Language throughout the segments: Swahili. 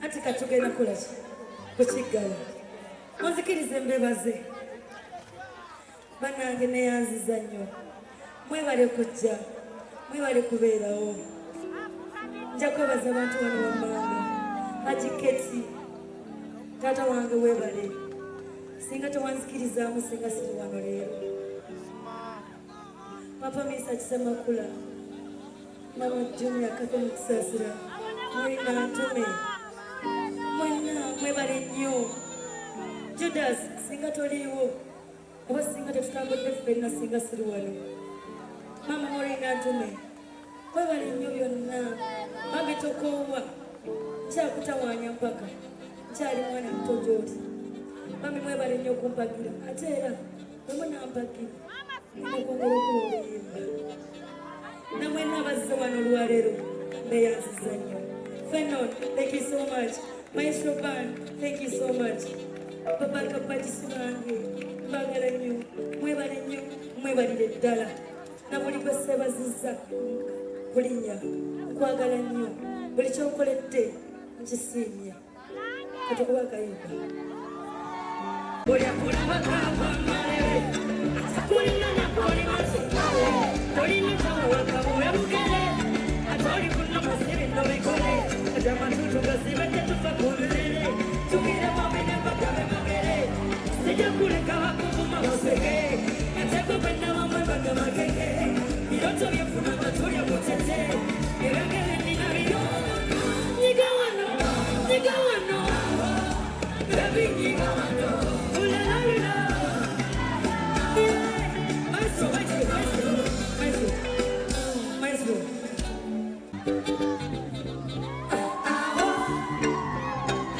Ati katugenda kulaki kukiggala onzikirize mbebaze bannange neyanziza nnyo mwebale kujja mwebale kubeerawo nja kwebaza abantu wano wammanga Haji Keti taata wange weebale singa tewanzikirizaamu singa siri wano leero papa Misa Kisemakula mama Junior Kato Mukisaasira mulina ntume mwenna mwebale nnyo Judas singa toliiwo oba singa tetutambudde ffenna singa siri wano mama mulina ntume mwebale nnyo byonna bambi tokoowa kyakutawaanya mpaka kyali mwana muto gy'oti bambi mwebale nnyo okumpagira ate era bwemunampagira nakwagala okuwuluyimba namwenna abazze wano olwaleero beyanziza nnyo Fenon, thank you so much. Maestro Ban, thank you so much. Papa Kapaji Simange, mbagala nnyo mwebale nnyo mwebalire ddala na buli gwe sseebazizza kulinnya nkwagala nnyo buli ky'onkoledde nkisiimye katukuba akayimba kulina nakoli masikale tolina kyawakabuya bugere atoli kuno masibi nobikole atamatutu gasibe tetufa kululere tukire mabine mbagabe magere sijja kuleka bakuvuma basege ateko bwenna bamwe bagamagege biroto byefuna batulya butete ebengere nina byo nyiga wano baby nyiga wano ulalala maestro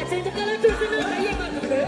atenda kala tuzina kayema kube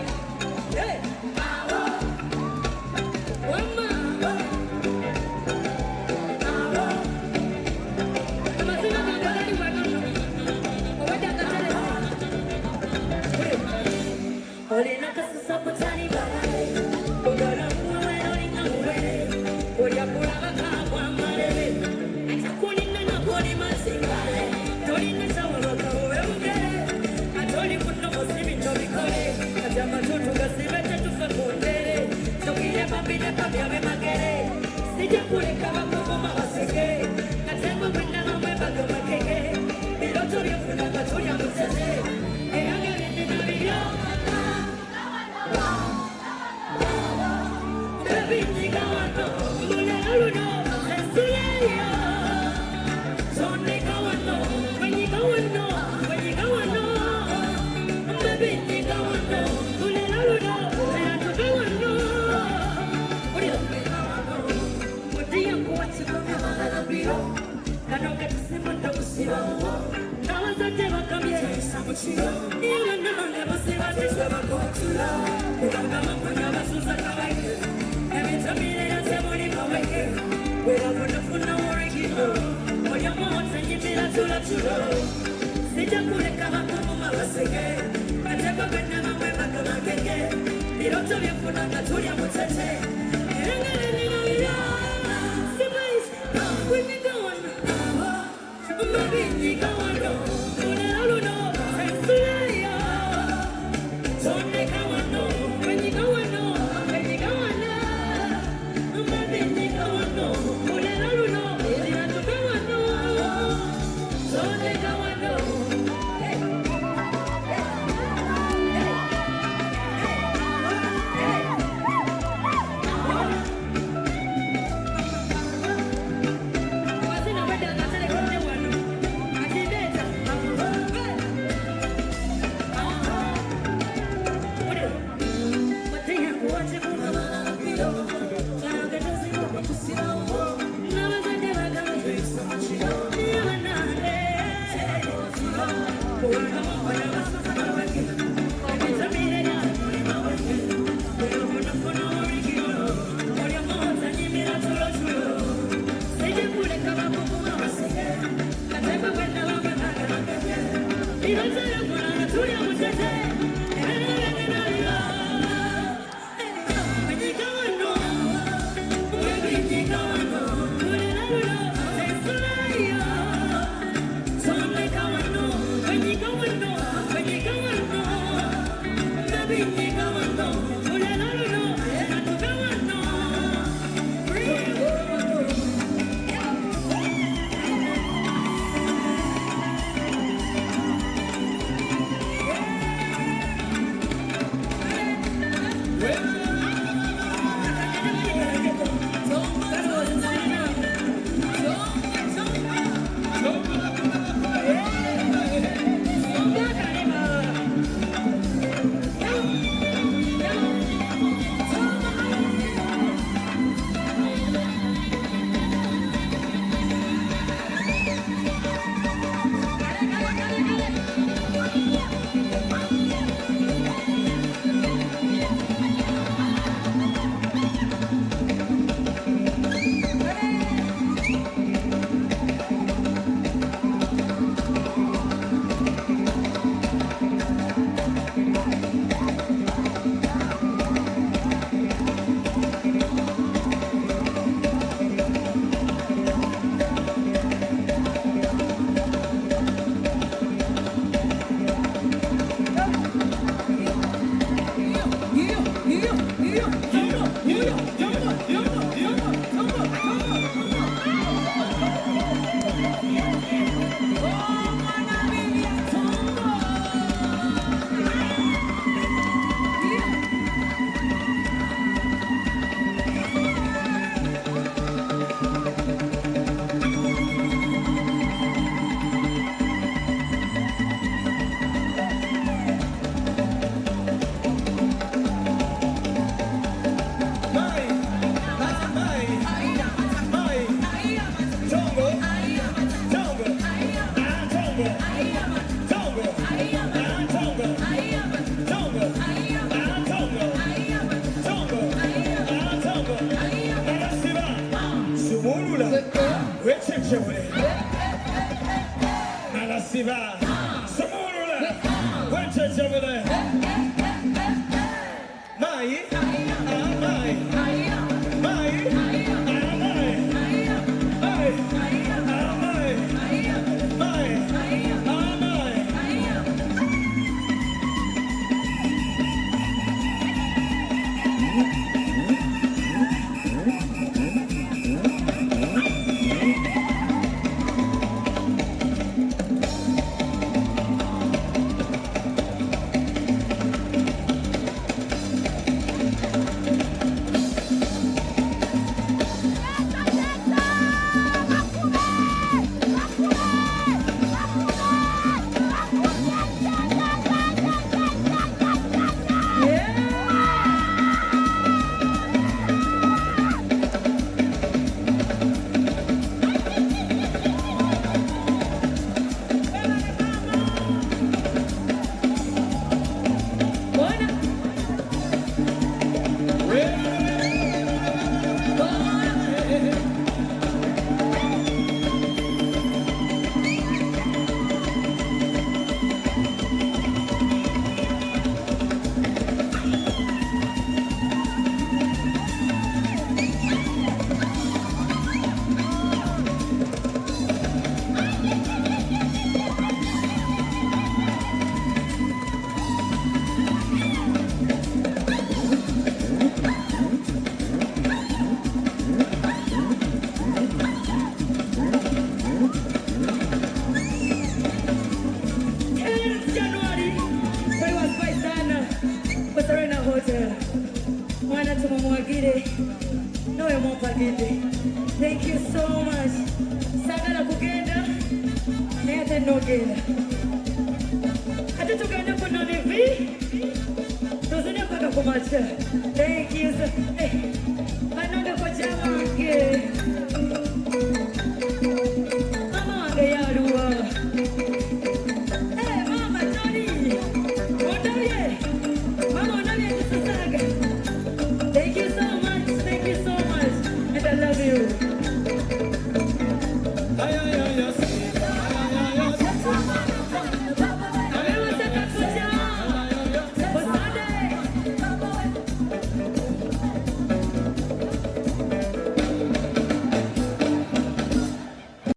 Wenchewe Nalasiba Samurula Wenchewe Mai Mai Thank you so much. Sagala kugenda nete nogenda. Ati tugenda kuno nivi. Tuzine mpaka kumacha. Thank you so. Manonga kwa chama wake. Mama wake yaruwa. Mama Johnny. Odaye. Mama odaye kusaga. Thank you so much. Thank you so much. And I love you. Aye, aye.